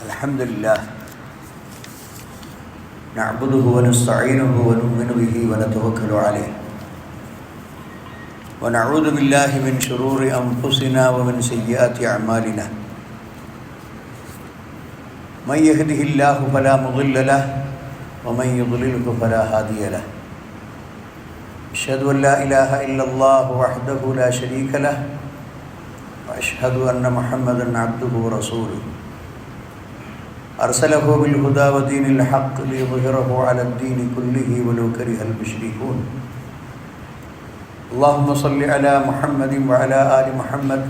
الحمد لله نعبده ونستعينه ونؤمن به ونتوكل عليه ونعوذ بالله من شرور أنفسنا ومن سيئات أعمالنا من يهده الله فلا مضل له ومن يضلله فلا هادي له أشهد أن لا إله إلا الله وحده لا شريك له وأشهد أن محمدًا عبده ورسوله أرسله بالهدى ودين الحق ليظهره على الدين كله ولو كره المشركون اللهم صل على محمد وعلى آل محمد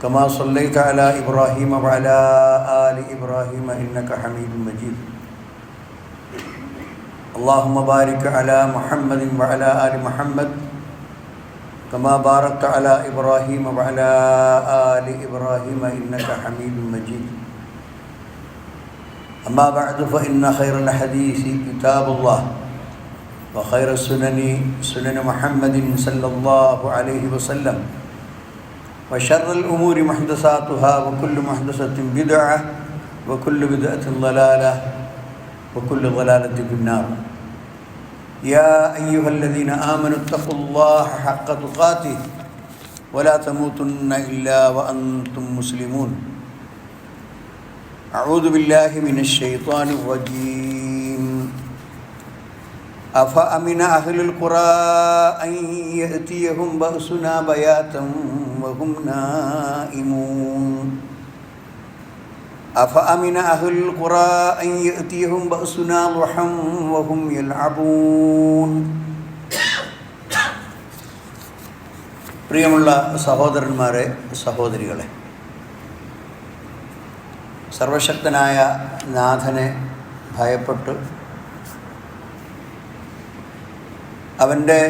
كما صليت على إبراهيم وعلى آل إبراهيم إنك حميد مجيد اللهم بارك على محمد وعلى آل محمد كما باركت على إبراهيم وعلى آل إبراهيم إنك حميد مجيد أما بعد فإن خير الحديث كتاب الله وخير السنن سنن محمد صلى الله عليه وسلم وشر الأمور محدثاتها وكل محدثة بدعة وكل بدعة ضلالة وكل ضلالة في النار يا أيها الذين آمنوا اتقوا الله حق تقاته ولا تموتن إلا وأنتم مسلمون أعوذ بالله من الشيطان الرجيم أفأمن أهل القرى أن يأتيهم بأسنا بياتا وهم نائمون أفأمن أهل القرى أن يأتيهم بأسنا ضحى وهم يلعبون പ്രിയമുള്ള സഹോദരന്മാരെ സഹോദരികളെ, സർവശക്തനായ നാഥനെ ഭയപ്പെട്ട് അവൻ്റെ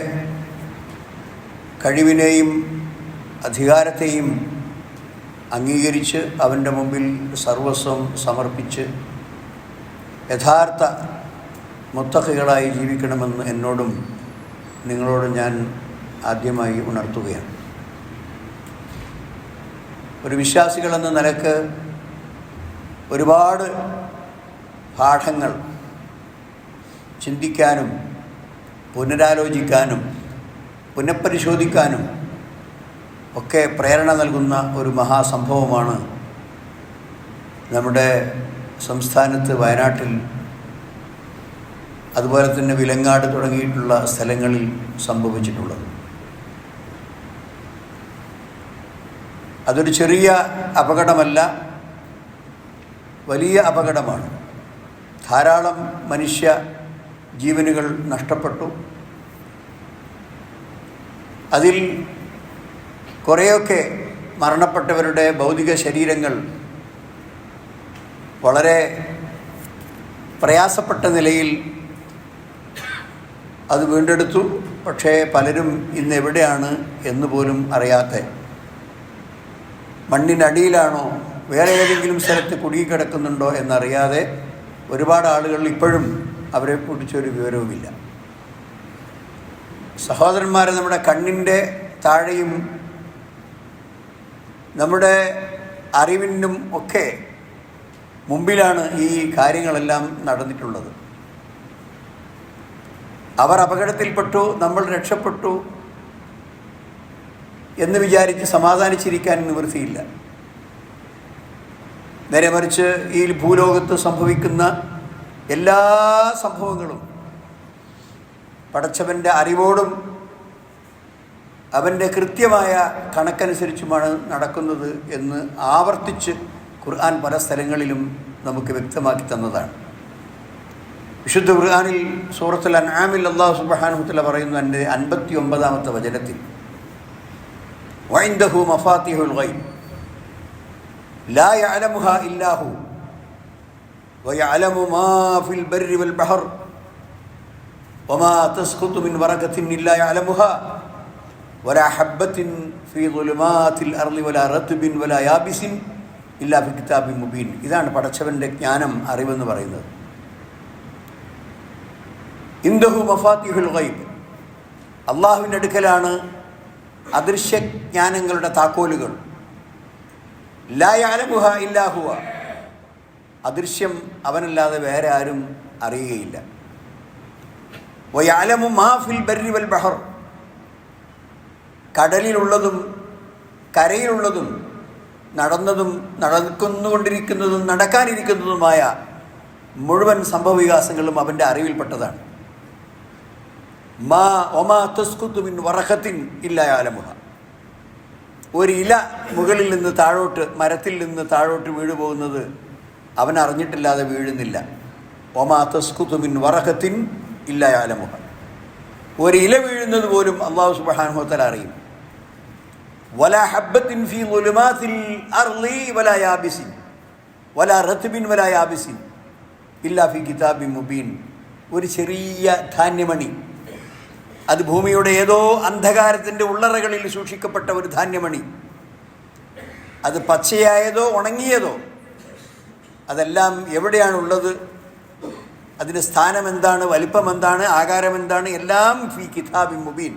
കഴിവിനെയും അധികാരത്തെയും അംഗീകരിച്ച് അവൻ്റെ മുമ്പിൽ സർവസ്വം സമർപ്പിച്ച് യഥാർത്ഥ മുത്തഖികളായി ജീവിക്കണമെന്ന് എന്നോടും നിങ്ങളോടും ഞാൻ ആദ്യമായി ഉണർത്തുകയാണ്. ഒരു വിശ്വാസികളെന്ന നിലക്ക് ഒരുപാട് പാഠങ്ങൾ ചിന്തിക്കാനും പുനരാലോചിക്കാനും പുനഃപരിശോധിക്കാനും ഒക്കെ പ്രേരണ നൽകുന്ന ഒരു മഹാസംഭവമാണ് നമ്മുടെ സംസ്ഥാനത്ത് വയനാട്ടിൽ, അതുപോലെ തന്നെ വിലങ്ങാട് തുടങ്ങിയിട്ടുള്ള സ്ഥലങ്ങളിൽ സംഭവിച്ചിട്ടുള്ളത്. അതൊരു ചെറിയ അപകടമല്ല, വലിയ അപകടമാണ്. ധാരാളം മനുഷ്യ ജീവനുകൾ നഷ്ടപ്പെട്ടു. അതിൽ കുറേയൊക്കെ മരണപ്പെട്ടവരുടെ ഭൗതിക ശരീരങ്ങൾ വളരെ പ്രയാസപ്പെട്ട നിലയിൽ അത് വീണ്ടെടുത്തു. പക്ഷേ പലരും ഇന്ന് എവിടെയാണ് എന്ന് പോലും അറിയാത്ത, മണ്ണിനടിയിലാണോ വേറെ ഏതെങ്കിലും സ്ഥലത്ത് കുടുങ്ങിക്കിടക്കുന്നുണ്ടോ എന്നറിയാതെ ഒരുപാട് ആളുകൾ ഇപ്പോഴും അവരെ കുറിച്ചൊരു വിവരവുമില്ല. സഹോദരന്മാരെ, നമ്മുടെ കണ്ണിൻ്റെ താഴെയും നമ്മുടെ അറിവിനും ഒക്കെ മുമ്പിലാണ് ഈ കാര്യങ്ങളെല്ലാം നടന്നിട്ടുള്ളത്. അവർ അപകടത്തിൽപ്പെട്ടു, നമ്മൾ രക്ഷപ്പെട്ടു എന്ന് വിചാരിച്ച് സമാധാനിച്ചിരിക്കാൻ നിവൃത്തിയില്ല. നേരെ മറിച്ച് ഈ ഭൂലോകത്ത് സംഭവിക്കുന്ന എല്ലാ സംഭവങ്ങളും പടച്ചവൻ്റെ അറിവോടും അവൻ്റെ കൃത്യമായ കണക്കനുസരിച്ചുമാണ് നടക്കുന്നത് എന്ന് ആവർത്തിച്ച് ഖുർആൻ പല സ്ഥലങ്ങളിലും നമുക്ക് വ്യക്തമാക്കി തന്നതാണ്. വിശുദ്ധ ഖുർആനിൽ സൂറത്തുൽ അൻആമിൽ അല്ലാഹു സുബ്ഹാനഹു വ തആല പറയുന്നു, എൻ്റെ 59-ാമത്തെ വചനത്തിൽ, വഇൻദഹു മഫാത്തിഹുൽ ഗൈബ് ലാ യഅലമുഹാ ഇല്ലാ ഹു വയഅലമു മാ ഫിൽ ബർരി വൽ ബഹർ വമാ തസ്ഖുതു മിൻ വറഖത്തിൻ ഇല്ലാ യഅലമുഹാ വലാ ഹബ്ബത്തിൻ ഫീ ദുലുമാത്തിൽ അർളി വലാ റത്ബിൻ വലാ യാബിസിൻ ഇല്ലാ ഫി കിതാബിൻ മുബീൻ. ഇതാണ് പടച്ചവൻ്റെ ജ്ഞാനം, അറിവെന്ന് പറയുന്നത്. ഇൻദഹു മഫാത്തിഹുൽ ഗൈബ്, അള്ളാഹുവിൻ്റെ അടുക്കലാണ് അദൃശ്യജ്ഞാനങ്ങളുടെ താക്കോലുകൾ. ലാ യഅലമുഹാ ഇല്ലാ ഹുവ, അദൃശ്യം അവനല്ലാതെ വേറെ ആരും അറിയുകയില്ല. വയഅലമു മാ ഫിൽ ബർരി വൽ ബഹർ, കടലിലുള്ളതും കരയിലുള്ളതും നടന്നതും നടക്കുന്നുകൊണ്ടിരിക്കുന്നതും നടക്കാനിരിക്കുന്നതുമായ മുഴുവൻ സംഭവവികാസങ്ങളും അവൻ്റെ അറിവിൽപ്പെട്ടതാണ്. മാ ഒമാ തസ്കുതു മിൻ വറഖത്തിൻ ഇല്ലാ യഅലമുഹ, ഒരു ഇല മുകളിൽ നിന്ന് താഴോട്ട്, മരത്തിൽ നിന്ന് താഴോട്ട് വീണു പോകുന്നത് അവൻ അറിഞ്ഞിട്ടില്ലാതെ വീഴുന്നില്ല. ഒമാ തസ്കുതു മിൻ വറഖത്തിൻ ഇല്ലാ യഅലമുഹ, ഒരു ഇല വീഴുന്നത് പോലും അല്ലാഹു സുബ്ഹാനഹു വ തആല അറിയും. വലാ ഹബ്ബത്തിൻ ഫീ ളുലുമാത്തിൽ അർളി വലാ യാബിസിൻ വലാ റത്ബിൻ വലാ യാബിസിൻ ഇല്ലാ ഫീ കിതാബിൻ മുബീൻ, ഒരു ചെറിയ ധാന്യമണി, അത് ഭൂമിയുടെ ഏതോ അന്ധകാരത്തിൻ്റെ ഉള്ളറകളിൽ സൂക്ഷിക്കപ്പെട്ട ഒരു ധാന്യമണി, അത് പച്ചയായതോ ഉണങ്ങിയതോ, അതെല്ലാം എവിടെയാണുള്ളത്, അതിൻ്റെ സ്ഥാനം എന്താണ്, വലിപ്പം എന്താണ്, ആകാരം എന്താണ്, എല്ലാം ഫീ കിതാബിൻ മുബീൻ,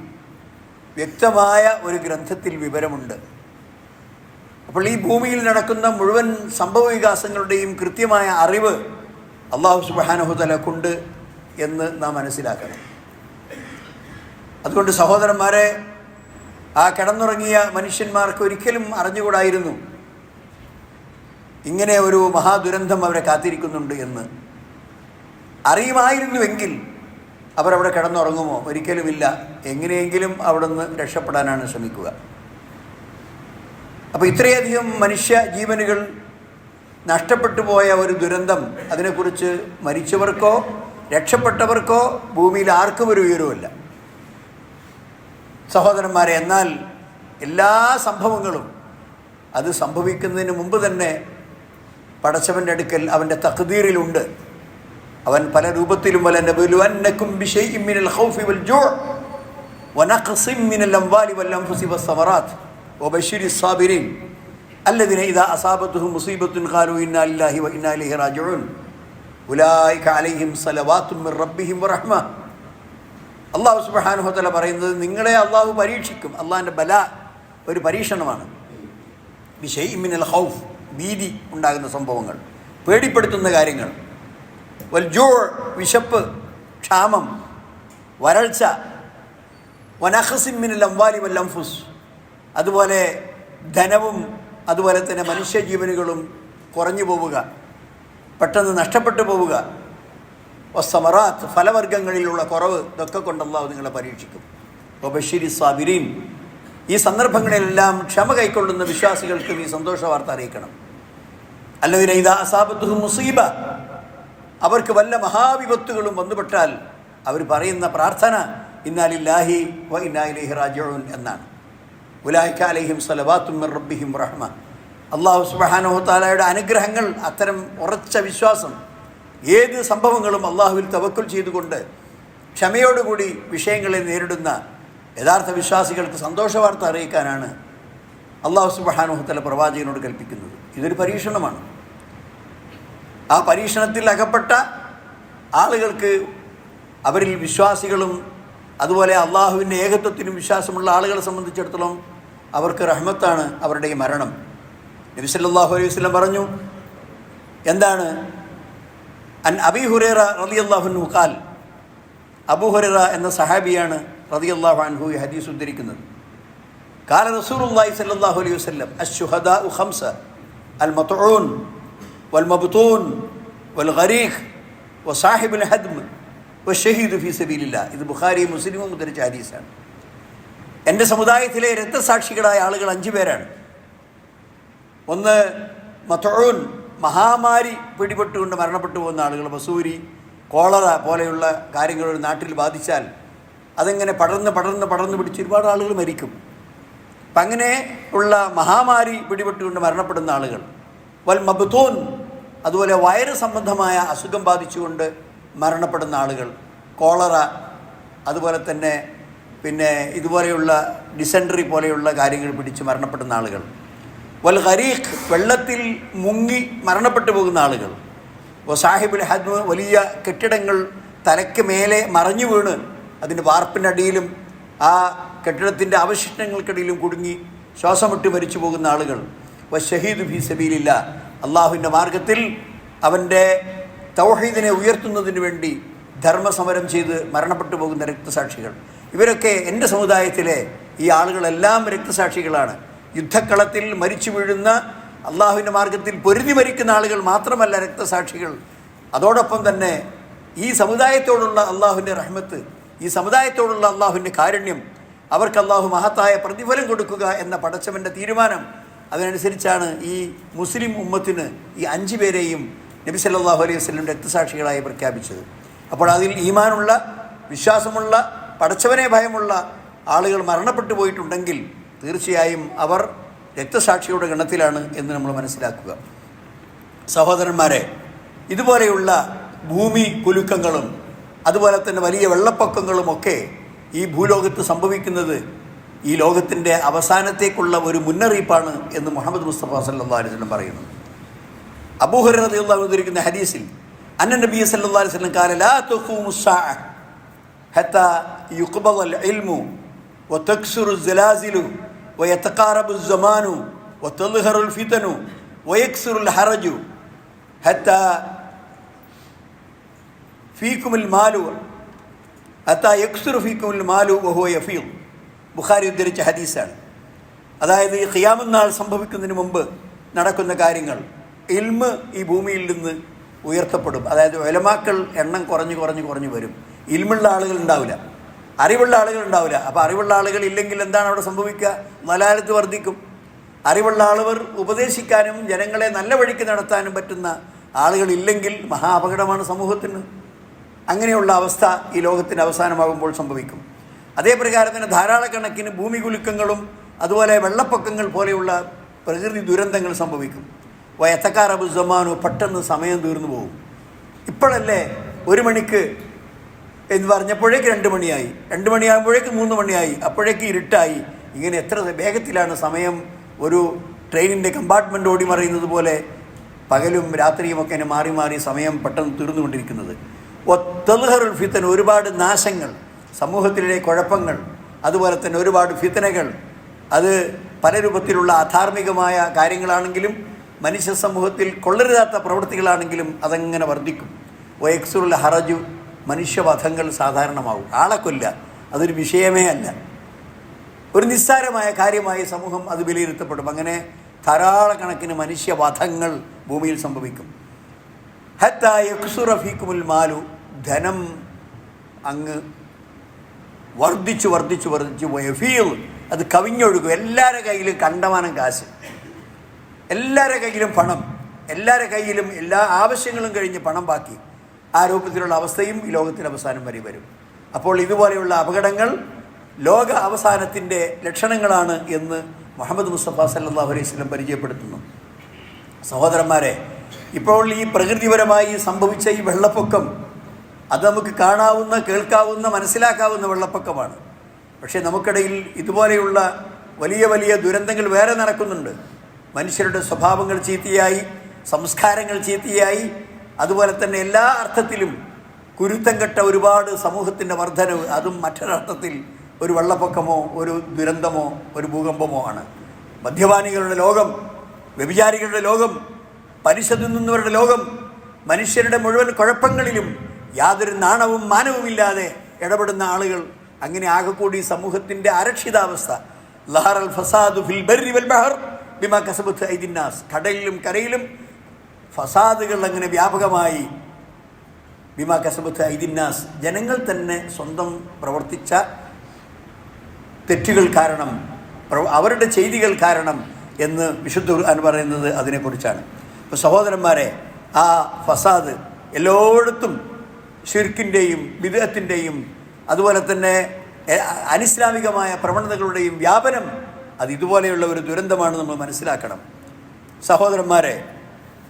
വ്യക്തമായ ഒരു ഗ്രന്ഥത്തിൽ വിവരമുണ്ട്. അപ്പോൾ ഈ ഭൂമിയിൽ നടക്കുന്ന മുഴുവൻ സംഭവവികാസങ്ങളുടെയും കൃത്യമായ അറിവ് അല്ലാഹു സുബ്ഹാനഹു വ തആലക്കുണ്ട് എന്ന് നാം മനസ്സിലാക്കണം. അതുകൊണ്ട് സഹോദരന്മാരെ, ആ കിടന്നുറങ്ങിയ മനുഷ്യന്മാർക്ക് ഒരിക്കലും അറിഞ്ഞുകൂടായിരുന്നു ഇങ്ങനെ ഒരു മഹാദുരന്തം അവരെ കാത്തിരിക്കുന്നുണ്ട് എന്ന്. അറിയുമായിരുന്നുവെങ്കിൽ അവരവിടെ കിടന്നുറങ്ങുമോ? ഒരിക്കലുമില്ല. എങ്ങനെയെങ്കിലും അവിടെ നിന്ന് രക്ഷപ്പെടാനാണ് ശ്രമിക്കുക. അപ്പോൾ ഇത്രയധികം മനുഷ്യ ജീവനുകൾ നഷ്ടപ്പെട്ടു പോയ ഒരു ദുരന്തം, അതിനെക്കുറിച്ച് മരിച്ചവർക്കോ രക്ഷപ്പെട്ടവർക്കോ ഭൂമിയിൽ ആർക്കും ഒരു വിവരവുമില്ല. സഹോദരന്മാരെ, എന്നാൽ എല്ലാ സംഭവങ്ങളും അത് സംഭവിക്കുന്നതിന് മുമ്പ് തന്നെ പടച്ചവൻ്റെ അടുക്കൽ അവൻ്റെ തഖ്ദീറിലുണ്ട്. അവൻ പല രൂപത്തിലും വലനബലുവന്നകും ബിശൈഇൻ മിനൽ ഖൗഫി വൽ ജൂഅ് വനഖ്സിൻ മിനൽ അംവാലി വൽ അൻഫുസി വസ്സമറാത്ത് വബശ്ശിരിസ് സാബിരീൻ അല്ലദീന ഇദാ അസാബത്തുഹും മുസീബത്തുൻ ഖാലൂ ഇന്നാ ലില്ലാഹി വ ഇന്നാ ഇലൈഹി റാജിഊൻ ഉലൈക അലൈഹിം സ്വലവാത്തും മിർ റബ്ബിഹിം വറഹ്മ. അല്ലാഹു സുബ്ഹാനഹു വ തആല പറയുന്നത്, നിങ്ങളെ അല്ലാഹു പരീക്ഷിക്കും. അല്ലാഹുവിൻ്റെ ബല ഒരു പരീക്ഷണമാണ്. ബിശൈഇൻ മിനൽ ഖൗഫ്, ഭീതി ഉണ്ടാകുന്ന സംഭവങ്ങൾ, പേടിപ്പെടുത്തുന്ന കാര്യങ്ങൾ. വൽ ജൂഅ്, വിശപ്പ്, ക്ഷാമം, വരൾച്ച. വനഖ്സിൻ മിനൽ അംവാലി വൽ അൻഫുസ്, അതുപോലെ ധനവും അതുപോലെ തന്നെ മനുഷ്യജീവനുകളും കുറഞ്ഞു പോവുക, പെട്ടെന്ന് നഷ്ടപ്പെട്ടു പോവുക. വസ്സമറാത്ത്, ഫലവർഗ്ഗങ്ങളിലുള്ള കുറവ്, ഇതൊക്കെ കൊണ്ട് അല്ലാഹു നിങ്ങളെ പരീക്ഷിക്കും. വബശ്ശിരിസ് സാബിരീൻ, ഈ സന്ദർഭങ്ങളിലെല്ലാം ക്ഷമ കൈക്കൊള്ളുന്ന വിശ്വാസികൾക്ക് ഈ സന്തോഷ വാർത്ത അറിയിക്കണം. അല്ലദീന ഇദാ അസാബത്തുഹും മുസീബ, അവർക്ക് വല്ല മഹാവിപത്തുകളും വന്നുപെട്ടാൽ അവർ പറയുന്ന പ്രാർത്ഥന ഇന്നാ ലില്ലാഹി വ ഇന്നാ ഇലൈഹി റാജിഊൻ എന്നാണ്. ഉലൈക അലൈഹിം സ്വലവാത്തും മിർ റബ്ബിഹിം റഹ്മ. അല്ലാഹു സുബ്ഹാനഹു വ തആലയുടെ അനുഗ്രഹങ്ങൾ, അത്തരം ഉറച്ച വിശ്വാസം, ഏത് സംഭവങ്ങളും അല്ലാഹുവിൽ തവക്കുൽ ചെയ്തുകൊണ്ട് ക്ഷമയോടുകൂടി വിഷയങ്ങളെ നേരിടുന്ന യഥാർത്ഥ വിശ്വാസികൾക്ക് സന്തോഷവാർത്ത അറിയിക്കാനാണ് അല്ലാഹു സുബ്ഹാനഹു വ തആല പ്രവാചകനോട് കൽപ്പിക്കുന്നത്. ഇതൊരു പരീക്ഷണമാണ്. ആ പരീക്ഷണത്തിൽ അകപ്പെട്ട ആളുകൾക്ക്, അവരിൽ വിശ്വാസികളും അതുപോലെ അള്ളാഹുവിൻ്റെ ഏകത്വത്തിനും വിശ്വാസമുള്ള ആളുകളെ സംബന്ധിച്ചിടത്തോളം അവർക്ക് റഹ്മത്താണ് അവരുടെ ഈ മരണം. നബി സല്ലല്ലാഹു അലൈഹി വസല്ലം പറഞ്ഞു, എന്താണ്? അൻ അബീ ഹുറൈറ റളിയല്ലാഹു അൻഹു ഖാൽ, അബൂ ഹുറൈറ എന്ന സഹാബിയാണ് റളിയല്ലാഹു അൻഹു ഈ ഹദീസ് ഉദ്ധരിക്കുന്നത്. ഖാല റസൂലുള്ളാഹി സ്വല്ലല്ലാഹു അലൈഹി വസല്ലം അശ്ശുഹദാഉ ഖംസ അൽ മത്ഊൻ വൽ മബ്തൂൻ വൽ ഗരീഖ് വസാഹിബുൽ ഹദ്ം വശഹീദു ഫീ സബീലില്ലാഹ്. ഇത് ബുഖാരി മുസ്ലിമും ഉദ്ധരിച്ച ഹദീസാണ്. എൻ്റെ സമുദായത്തിലെ രക്തസാക്ഷികളായ ആളുകൾ 5 പേരാണ്. ഒന്ന് മത്ഊൻ, മഹാമാരി പിടിപെട്ടുകൊണ്ട് മരണപ്പെട്ടു പോകുന്ന ആളുകൾ. വസൂരി, കോളറ പോലെയുള്ള കാര്യങ്ങൾ ഒരു നാട്ടിൽ ബാധിച്ചാൽ അതെങ്ങനെ പടർന്ന് പിടിച്ച് ഒരുപാട് ആളുകൾ മരിക്കും. അപ്പം അങ്ങനെ ഉള്ള മഹാമാരി പിടിപെട്ടുകൊണ്ട് മരണപ്പെടുന്ന ആളുകൾ. വൽ മബ്തൂൻ, അതുപോലെ വയറ് സംബന്ധമായ അസുഖം ബാധിച്ചുകൊണ്ട് മരണപ്പെടുന്ന ആളുകൾ. കോളറ, അതുപോലെ തന്നെ ഇതുപോലെയുള്ള ഡിസെൻട്രി പോലെയുള്ള കാര്യങ്ങൾ പിടിച്ച് മരണപ്പെടുന്ന ആളുകൾ. വൽ ഗരീഖ്, വെള്ളത്തിൽ മുങ്ങി മരണപ്പെട്ടു പോകുന്ന ആളുകൾ. സാഹിബുൽ ഹദ്മ്, വലിയ കെട്ടിടങ്ങൾ തലയ്ക്ക് മേലെ മറഞ്ഞു വീണ് അതിൻ്റെ വാർപ്പിനടിയിലും ആ കെട്ടിടത്തിൻ്റെ അവശിഷ്ടങ്ങൾക്കിടയിലും കുടുങ്ങി ശ്വാസം വിട്ട് മരിച്ചു പോകുന്ന ആളുകൾ. വശഹീദു ഫീ സബീലില്ലാഹ്, അള്ളാഹുവിൻ്റെ മാർഗത്തിൽ അവൻ്റെ തൗഹീദിനെ ഉയർത്തുന്നതിന് വേണ്ടി ധർമ്മസമരം ചെയ്ത് മരണപ്പെട്ടു പോകുന്ന രക്തസാക്ഷികൾ, ഇവരൊക്കെ എൻ്റെ സമുദായത്തിലെ ഈ ആളുകളെല്ലാം രക്തസാക്ഷികളാണ്. യുദ്ധക്കളത്തിൽ മരിച്ചു വീഴുന്ന, അള്ളാഹുവിൻ്റെ മാർഗത്തിൽ പൊരുതി മരിക്കുന്ന ആളുകൾ മാത്രമല്ല രക്തസാക്ഷികൾ. അതോടൊപ്പം തന്നെ ഈ സമുദായത്തോടുള്ള അള്ളാഹുവിൻ്റെ റഹ്മത്ത്, ഈ സമുദായത്തോടുള്ള അള്ളാഹുവിൻ്റെ കാരുണ്യം, അവർക്ക് അള്ളാഹു മഹത്തായ പ്രതിഫലം കൊടുക്കുക എന്ന പടച്ചവൻ്റെ തീരുമാനം. അതിനനുസരിച്ചാണ് ഈ മുസ്ലിം ഉമ്മത്തിന് ഈ 5 പേരെയും നബി സല്ലല്ലാഹു അലൈഹി വസല്ലം രക്തസാക്ഷികളായി പ്രഖ്യാപിച്ചത്. അപ്പോൾ അതിൽ ഈമാനുള്ള, വിശ്വാസമുള്ള, പടച്ചവനെ ഭയമുള്ള ആളുകൾ മരണപ്പെട്ടു പോയിട്ടുണ്ടെങ്കിൽ തീർച്ചയായും അവർ രക്തസാക്ഷിയുടെ ഗണത്തിലാണ് എന്ന് നമ്മൾ മനസ്സിലാക്കുക. സഹോദരന്മാരെ, ഇതുപോലെയുള്ള ഭൂമി കുലുക്കങ്ങളും അതുപോലെ തന്നെ വലിയ വെള്ളപ്പൊക്കങ്ങളുമൊക്കെ ഈ ഭൂലോകത്ത് സംഭവിക്കുന്നത് ഈ ലോകത്തിൻ്റെ അവസാനത്തേക്കുള്ള ഒരു മുന്നറിയിപ്പാണ് എന്ന് മുഹമ്മദ് മുസ്തഫ സല്ലല്ലാഹു അലൈഹി വസല്ലം പറയുന്നു. അബൂ ഹുറൈറ റളിയല്ലാഹു അൻഹു ഉദ്ധരിക്കുന്ന ഹദീസിൽ അന്ന നബി സല്ലല്ലാഹു അലൈഹി വസല്ലം ഖാല ലാ തഖൂമു സ്സാഅ ഹത്താ യുഖ്ബദൽ ഇൽമു വതക്സുറു الزلازل ويتقارب الزمان وتظهر الفتن ويكثر الحرج حتى فيكم المال حتى يكثر فيكم المال وهو يفيض. ബുഖാരി ഉദ്ധരിച്ച ഹദീസാണ്. അതായത് ഈ ഖിയാമത്ത് നാൾ സംഭവിക്കുന്നതിന് മുമ്പ് നടക്കുന്ന കാര്യങ്ങൾ, ഇൽമ് ഈ ഭൂമിയിൽ നിന്ന് ഉയർത്തപ്പെടും. അതായത് ഉലമാക്കൾ എണ്ണം കുറഞ്ഞു വരും. ഇൽമുള്ള ആളുകൾ ഉണ്ടാവില്ല, അറിവുള്ള ആളുകൾ ഉണ്ടാവില്ല. അപ്പോൾ അറിവുള്ള ആളുകൾ ഇല്ലെങ്കിൽ എന്താണ് അവിടെ സംഭവിക്കുക? ദലാലത്ത് വർദ്ധിക്കും. അറിവുള്ള ആളുകൾ ഉപദേശിക്കാനും ജനങ്ങളെ നല്ല വഴിക്ക് നടത്താനും പറ്റുന്ന ആളുകളില്ലെങ്കിൽ മഹാ അപകടമാണ് സമൂഹത്തിന്. അങ്ങനെയുള്ള അവസ്ഥ ഈ ലോകത്തിൻ്റെ അവസാനമാകുമ്പോൾ സംഭവിക്കും. അതേപ്രകാരം തന്നെ ധാരാളക്കണക്കിന് ഭൂമി കുലുക്കങ്ങളും അതുപോലെ വെള്ളപ്പൊക്കങ്ങൾ പോലെയുള്ള പ്രകൃതി ദുരന്തങ്ങൾ സംഭവിക്കും. വയത്തക്കാറബു സമാനു, പെട്ടെന്ന് സമയം തീർന്നു പോകും. ഇപ്പോഴല്ലേ 1 മണിക്ക് എന്ന് പറഞ്ഞപ്പോഴേക്ക് 2 മണിയായി, 2 മണിയാകുമ്പോഴേക്ക് 3 മണിയായി, അപ്പോഴേക്ക് ഇരുട്ടായി. ഇങ്ങനെ എത്ര വേഗത്തിലാണ് സമയം ഒരു ട്രെയിനിൻ്റെ കമ്പാർട്ട്മെൻറ്റ് ഓടി മറിയുന്നത് പോലെ പകലും രാത്രിയുമൊക്കെ മാറി മാറി സമയം പെട്ടെന്ന് തീർന്നുകൊണ്ടിരിക്കുന്നത്. തദ്ഹറുൽ ഫിത്തൻ, ഒരുപാട് നാശങ്ങൾ, സമൂഹത്തിലെ കുഴപ്പങ്ങൾ, അതുപോലെ തന്നെ ഒരുപാട് ഫിത്തനകൾ. അത് പല രൂപത്തിലുള്ള അധാർമികമായ കാര്യങ്ങളാണെങ്കിലും മനുഷ്യ സമൂഹത്തിൽ കൊള്ളരുതാത്ത പ്രവൃത്തികളാണെങ്കിലും അതങ്ങനെ വർദ്ധിക്കും. വയക്സുറുൽ ഹറജു, മനുഷ്യവധങ്ങൾ സാധാരണമാവും. ആളെ കൊല്ല അതൊരു വിഷയമേ അല്ല, ഒരു നിസ്സാരമായ കാര്യമായി സമൂഹം അത് വിലയിരുത്തപ്പെടും. അങ്ങനെ ധാരാളക്കണക്കിന് മനുഷ്യവധങ്ങൾ ഭൂമിയിൽ സംഭവിക്കും. ഹത്താ യക്സുറ ഫീക്കുമുൽ മാലു, ധനം അങ്ങ് വർദ്ധിച്ചു വയഫീൽ, അത് കവിഞ്ഞൊഴുകും. എല്ലാവരുടെ കയ്യിലും കണ്ടമാനം കാശ്, എല്ലാവരുടെ കയ്യിലും പണം, എല്ലാവരുടെ കയ്യിലും എല്ലാ ആവശ്യങ്ങളും കഴിഞ്ഞ് പണം ബാക്കി. ആ രൂപത്തിലുള്ള അവസ്ഥയും ഈ ലോകത്തിൻ്റെ അവസാനം വരെ വരും. അപ്പോൾ ഇതുപോലെയുള്ള അപകടങ്ങൾ ലോക അവസാനത്തിൻ്റെ ലക്ഷണങ്ങളാണ് എന്ന് മുഹമ്മദ് മുസ്തഫ സല്ലല്ലാഹു അലൈഹി വസല്ലം പരിചയപ്പെടുത്തുന്നു. സഹോദരന്മാരെ, ഇപ്പോൾ ഈ പ്രകൃതിപരമായി സംഭവിച്ച ഈ വെള്ളപ്പൊക്കം അത് നമുക്ക് കാണാവുന്ന, കേൾക്കാവുന്ന, മനസ്സിലാക്കാവുന്ന വെള്ളപ്പൊക്കമാണ്. പക്ഷേ നമുക്കിടയിൽ ഇതുപോലെയുള്ള വലിയ വലിയ ദുരന്തങ്ങൾ വേറെ നടക്കുന്നുണ്ട്. മനുഷ്യരുടെ സ്വഭാവങ്ങൾ ചീത്തയായി, സംസ്കാരങ്ങൾ ചീത്തയായി, അതുപോലെ തന്നെ എല്ലാ അർത്ഥത്തിലും കുരുത്തം കെട്ട ഒരുപാട് സമൂഹത്തിൻ്റെ വർധനവ്, അതും മറ്റൊരർത്ഥത്തിൽ ഒരു വെള്ളപ്പൊക്കമോ ഒരു ദുരന്തമോ ഒരു ഭൂകമ്പമോ ആണ്. മദ്യപാനികളുടെ ലോകം, വ്യഭിചാരികളുടെ ലോകം, പലിശ തിന്നുന്നവരുടെ ലോകം, മനുഷ്യരുടെ മുഴുവൻ കുഴപ്പങ്ങളിലും യാതൊരു നാണവും മാനവുമില്ലാതെ ഇടപെടുന്ന ആളുകൾ, അങ്ങനെ ആകെക്കൂടി സമൂഹത്തിൻ്റെ അരക്ഷിതാവസ്ഥ. ലഹറൽ ഫസാദു ഫിൽ ബർരി വൽ ബഹർ ബിമാ കസബത് ഐദിന്നാസ്, കടലിലും കരയിലും ഫസാദുകൾ അങ്ങനെ വ്യാപകമായി. ബിമാ കസബത്ത് ഐദിന്നാസ്, ജനങ്ങൾ തന്നെ സ്വന്തം പ്രവർത്തിച്ച തെറ്റുകൾ കാരണം, അവരുടെ ചെയ്തികൾ കാരണം എന്ന് വിശുദ്ധ ഖുർആൻ പറയുന്നത് അതിനെക്കുറിച്ചാണ്. അപ്പോൾ സഹോദരന്മാരെ, ആ ഫസാദ് എല്ലായിടത്തും ഷിർക്കിൻ്റെയും ബിദ്അത്തിൻ്റെയും അതുപോലെ തന്നെ അനിസ്ലാമികമായ പ്രവണതകളുടെയും വ്യാപനം, അത് ഇതുപോലെയുള്ള ഒരു ദുരന്തമാണ് നമ്മൾ മനസ്സിലാക്കണം. സഹോദരന്മാരെ,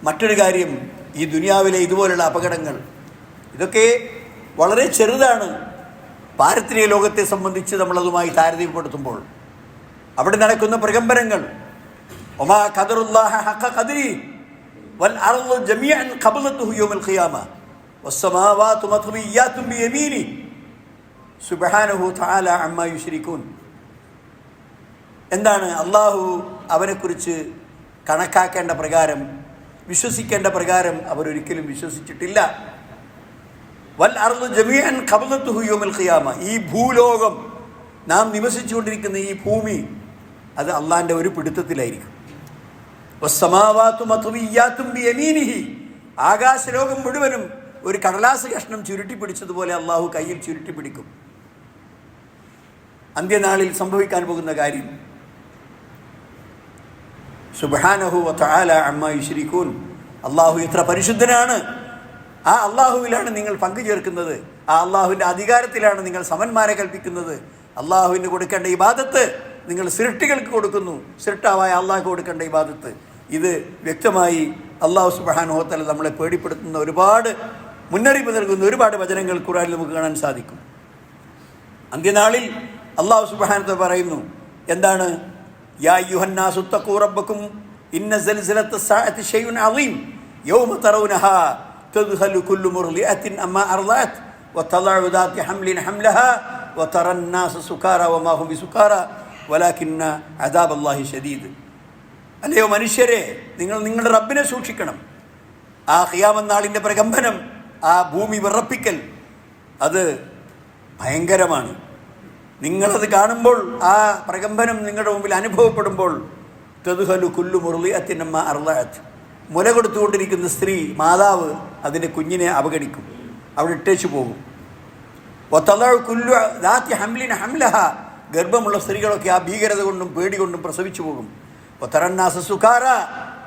മറ്റൊരു കാര്യം, ഈ ദുനിയാവിലെ ഇതുപോലുള്ള അപകടങ്ങൾ ഇതൊക്കെ വളരെ ചെറുതാണ് പാരത്രിക ലോകത്തെ സംബന്ധിച്ച് നമ്മളതുമായി താരതമ്യപ്പെടുത്തുമ്പോൾ. അവിടെ നടക്കുന്ന പ്രകമ്പനങ്ങൾ, ഒമാ ഖദറുല്ലാഹ ഹഖ ഖദ്രി വൽ അർളു ജമീഅൻ ഖബലതുഹു യൗമൽ ഖിയാമ വസ്സമാവാതു മത്വിയാത്തുൻ ബിയമീനി സുബ്ഹാനഹു തആല അമ്മാ യുശ്രികൂൻ. എന്താണ് അള്ളാഹു അവനെക്കുറിച്ച് കണക്കാക്കേണ്ട പ്രകാരം വിശ്വസിക്കേണ്ട പ്രകാരം അവരൊരിക്കലും വിശ്വസിച്ചിട്ടില്ല. വൽ അർളു ജമീഅൻ ഖബളതുഹു യൗമൽ ഖിയാമ, ഈ ഭൂലോകം നാം നിവസിച്ചുകൊണ്ടിരിക്കുന്ന ഈ ഭൂമി അത് അള്ളാഹിൻ്റെ ഒരു പിടുത്തത്തിലായിരിക്കും. വസ്സമാവാതു മത്വിയ്യാതും ബിയമീനിഹി, ആകാശലോകം മുഴുവനും ഒരു കടലാസ് കഷ്ണം ചുരുട്ടി പിടിച്ചതുപോലെ അള്ളാഹു കയ്യിൽ ചുരുട്ടി പിടിക്കും. അന്ത്യനാളിൽ സംഭവിക്കാൻ പോകുന്ന കാര്യം. സുബ്ഹാനഹു വ തആല അമ്മാ യുശ്രികൂൻ, അള്ളാഹു എത്ര പരിശുദ്ധനാണ്. ആ അള്ളാഹുവിലാണ് നിങ്ങൾ പങ്കു ചേർക്കുന്നത്, ആ അള്ളാഹുവിൻ്റെ അധികാരത്തിലാണ് നിങ്ങൾ സമന്മാരെ കൽപ്പിക്കുന്നത്. അള്ളാഹുവിന് കൊടുക്കേണ്ട ഇബാദത്ത് നിങ്ങൾ സൃഷ്ടികൾക്ക് കൊടുക്കുന്നു, സൃഷ്ടാവായ അള്ളാഹുക്ക് കൊടുക്കേണ്ട ഇബാദത്ത്. ഇത് വ്യക്തമായി അള്ളാഹു സുബ്ഹാനഹു വ തആല നമ്മളെ പേടിപ്പെടുത്തുന്ന ഒരുപാട് മുന്നറിയിപ്പ് നൽകുന്ന ഒരുപാട് വചനങ്ങൾ ഖുർആനിൽ നമുക്ക് കാണാൻ സാധിക്കും. അന്ത്യനാളിൽ അള്ളാഹു സുബ്ഹാനഹു വ തആല പറയുന്നു, എന്താണ്? യാ അയ്യുഹന്നാസു തഖൂ റബ്ബക്കും ഇന്ന സൽസലത്തസ് സാഅത്തി ശൈഉൻ അളീം യൗമ തറൗനഹാ തദ്ഖലു കുല്ലു മുർളിഅത്തിൻ അമ്മാ അർളഅത് വതളഉ ദാത്തി ഹംലിൻ ഹംലഹാ വതറന്നാസ സുകാരാ വമാ ഹും ബിസുകാരാ വലാകിന്ന അദാബല്ലാഹി ശദീദ്. അല്ലയോ മനുഷ്യരെ, നിങ്ങൾ നിങ്ങളുടെ റബ്ബിനെ സൂക്ഷിക്കണം. ആ ഖിയാമത്ത് നാളിൻ്റെ പ്രകമ്പനം, ആ ഭൂമി വിറപ്പിക്കൽ, അത് ഭയങ്കരമാണ്. നിങ്ങളത് കാണുമ്പോൾ, ആ പ്രകമ്പനം നിങ്ങളുടെ മുമ്പിൽ അനുഭവപ്പെടുമ്പോൾ, തദ്ഖലു കുല്ലു മുർളിഅത്തിൻ അമ്മാ അർളഅത്, മുല കൊടുത്തുകൊണ്ടിരിക്കുന്ന സ്ത്രീ, മാതാവ് അതിൻ്റെ കുഞ്ഞിനെ അവഗണിക്കും, അവിടെ ഇട്ടേച്ചു പോകും. വതളഉ കുല്ലു ദാത്തി ഹംലിൻ ഹംലഹാ, ഗർഭമുള്ള സ്ത്രീകളൊക്കെ ആ ഭീകരത കൊണ്ടും പേടി കൊണ്ടും പ്രസവിച്ചു പോകും. വതറന്നാസ സുകാരാ,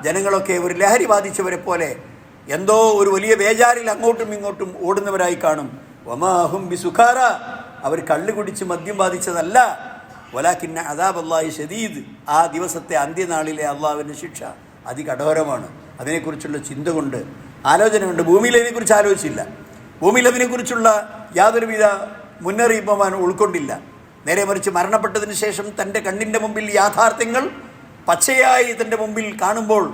ജനങ്ങളൊക്കെ ഒരു ലഹരി ബാധിച്ചവരെ പോലെ എന്തോ ഒരു വലിയ ബേജാറിൽ അങ്ങോട്ടും ഇങ്ങോട്ടും ഓടുന്നവരായി കാണും. വമാ ഹും ബിസുകാരാ, അവർ കള്ളു കുടിച്ച് മദ്യം ബാധിച്ചതല്ല. വലാകിന്ന അദാബല്ലാഹി ശദീദ്, ആ ദിവസത്തെ അന്ത്യനാളിലെ അള്ളാഹുവിൻ്റെ ശിക്ഷ അതികഠോരമാണ്. അതിനെക്കുറിച്ചുള്ള ചിന്ത കൊണ്ട്, ആലോചന കൊണ്ട്, ഭൂമിയിൽ അതിനെക്കുറിച്ച് ആലോചിച്ചില്ല. ഭൂമിയിൽ അതിനെക്കുറിച്ചുള്ള യാതൊരുവിധ മുന്നറിയിപ്പും അവൻ ഉൾക്കൊണ്ടില്ല. നേരെ മറിച്ച് മരണപ്പെട്ടതിന് ശേഷം തൻ്റെ കണ്ണിൻ്റെ മുമ്പിൽ യാഥാർത്ഥ്യങ്ങൾ പച്ചയായി തൻ്റെ മുമ്പിൽ കാണുമ്പോൾ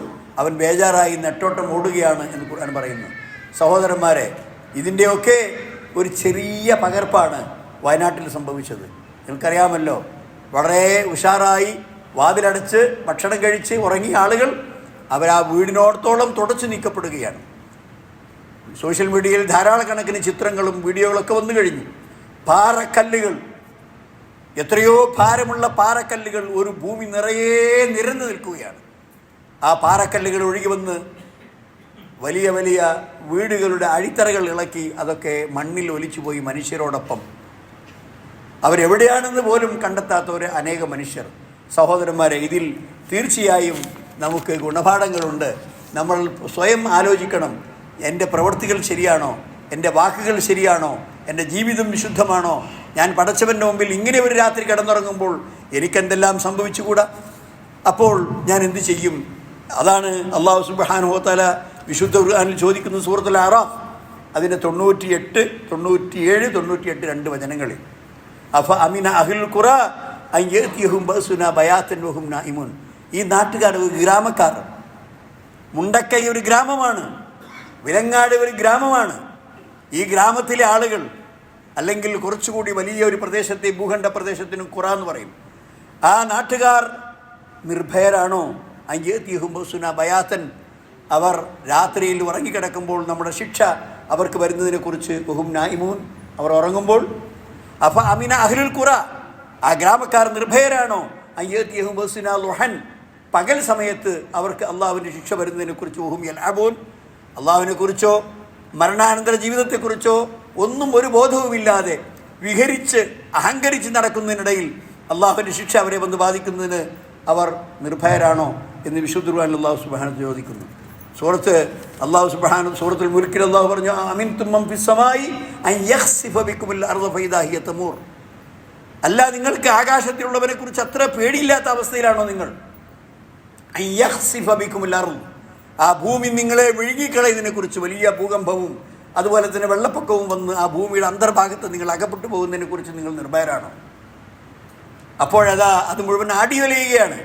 അവൻ ബേജാറായി നെട്ടോട്ടം ഓടുകയാണ് എന്ന് ഖുർആൻ പറയുന്നു. സഹോദരന്മാരെ, ഇതിൻ്റെയൊക്കെ ഒരു ചെറിയ പകർപ്പാണ് വയനാട്ടിൽ സംഭവിച്ചത്. നിങ്ങൾക്കറിയാമല്ലോ, വളരെ ഉഷാറായി വാതിലടച്ച് ഭക്ഷണം കഴിച്ച് ഉറങ്ങിയ ആളുകൾ അവരാ വീടിനോടത്തോളം തുടച്ചു നീക്കപ്പെടുകയാണ്. സോഷ്യൽ മീഡിയയിൽ ധാരാളക്കണക്കിന് ചിത്രങ്ങളും വീഡിയോകളൊക്കെ വന്നു കഴിഞ്ഞു. പാറക്കല്ലുകൾ, എത്രയോ ഭാരമുള്ള പാറക്കല്ലുകൾ ഒരു ഭൂമി നിറയെ നിരന്നു നിൽക്കുകയാണ്. ആ പാറക്കല്ലുകൾ ഒഴുകി വന്ന് വലിയ വലിയ വീടുകളുടെ അടിത്തറകൾ ഇളക്കി അതൊക്കെ മണ്ണിൽ ഒലിച്ചുപോയി മനുഷ്യരോടൊപ്പം. അവരെവിടെയാണെന്ന് പോലും കണ്ടെത്താത്ത അനേക മനുഷ്യർ. സഹോദരന്മാരെ, ഇതിൽ തീർച്ചയായും നമുക്ക് ഗുണപാഠങ്ങളുണ്ട്. നമ്മൾ സ്വയം ആലോചിക്കണം, എൻ്റെ പ്രവൃത്തികൾ ശരിയാണോ, എൻ്റെ വാക്കുകൾ ശരിയാണോ, എൻ്റെ ജീവിതം വിശുദ്ധമാണോ, ഞാൻ പടച്ചവൻ്റെ മുമ്പിൽ ഇങ്ങനെ ഒരു രാത്രി കിടന്നുറങ്ങുമ്പോൾ എനിക്കെന്തെല്ലാം സംഭവിച്ചുകൂടാ, അപ്പോൾ ഞാൻ എന്ത് ചെയ്യും? അതാണ് അള്ളാഹു സുബ്ഹാനഹു വ തആല വിശുദ്ധ ഖുർആനിൽ ചോദിക്കുന്ന സൂറത്തുൽ അറാഫ് അതിൻ്റെ 98, 97, 98 രണ്ട് വചനങ്ങളിൽ. അഫ അമിന അഹ്ലുൽ ഖുറാ അൻ യഅതിയഹും ബഅസുനാ ബയാതൻ വഹും നായിമുൻ. ഈ നാട്ടുകാർ, ഗ്രാമക്കാർ, മുണ്ടക്കൈ ഒരു ഗ്രാമമാണ്, വിലങ്ങാട് ഒരു ഗ്രാമമാണ്. ഈ ഗ്രാമത്തിലെ ആളുകൾ, അല്ലെങ്കിൽ കുറച്ചുകൂടി വലിയ ഒരു പ്രദേശത്തെ, ഭൂഖണ്ഡ പ്രദേശത്തിന് ഖുറാ എന്ന് പറയും. ആ നാട്ടുകാർ നിർഭയരാണോ? അയ്യത്തിഹും ബഅസുനാ ബയാതൻ, അവർ രാത്രിയിൽ ഉറങ്ങിക്കിടക്കുമ്പോൾ നമ്മുടെ ശിക്ഷ അവർക്ക് വരുന്നതിനെക്കുറിച്ച് വഹും നായിമൂൻ, അവർ ഉറങ്ങുമ്പോൾ. അഫ അമിന അഹ്ലുൽ ഖുറാ, ആ ഗ്രാമക്കാർ നിർഭയരാണോ? അയ്യത്തിഹും ബഅസുനാ ളുഹൻ, പകൽ സമയത്ത് അവർക്ക് അള്ളാഹുവിൻ്റെ ശിക്ഷ വരുന്നതിനെക്കുറിച്ച് വഹും യൽഅബൂൻ, അള്ളാഹുവിനെക്കുറിച്ചോ മരണാനന്തര ജീവിതത്തെക്കുറിച്ചോ ഒന്നും ഒരു ബോധവുമില്ലാതെ വിഹരിച്ച് അഹങ്കരിച്ച് നടക്കുന്നതിനിടയിൽ അള്ളാഹുവിൻ്റെ ശിക്ഷ അവരെ വന്ന് ബാധിക്കുന്നതിന് അവർ നിർഭയരാണോ എന്ന് വിശുദ്ധ ഖുർആനിൽ അല്ലാഹു സുബ്ഹാനഹു ചോദിക്കുന്നു. അല്ലാഹു സുബ്ഹാനഹു സൂറത്തുൽ മുൽക്കിൽ അല്ലാഹു പറഞ്ഞു, അമിൻതും മൻ ഫിസ് സമായി അൻ യഖ്സിഫ ബികുമുൽ അർദ ഫഇദാ ഹിയ തമൂർ. അല്ല, നിങ്ങൾക്ക് ആകാശത്തിലുള്ളവനെ കുറിച്ച് അത്ര പേടിയില്ലാത്ത അവസ്ഥയിലാണോ നിങ്ങൾ? അൻ യഖ്സിഫ ബികുമുൽ അർദ്, ആ ഭൂമി നിങ്ങളെ വിഴുങ്ങിക്കളയുന്നതിനെ കുറിച്ച്, വലിയ ഭൂകമ്പവും അതുപോലെ തന്നെ വെള്ളപ്പൊക്കവും വന്ന് ആ ഭൂമിയുടെ അന്തർഭാഗത്ത് നിങ്ങൾ അകപ്പെട്ടു പോകുന്നതിനെ കുറിച്ച് നിങ്ങൾ നിർഭയരാണോ? അപ്പോഴതാ അത് മുഴുവൻ ആടിയൊലയുകയാണ്.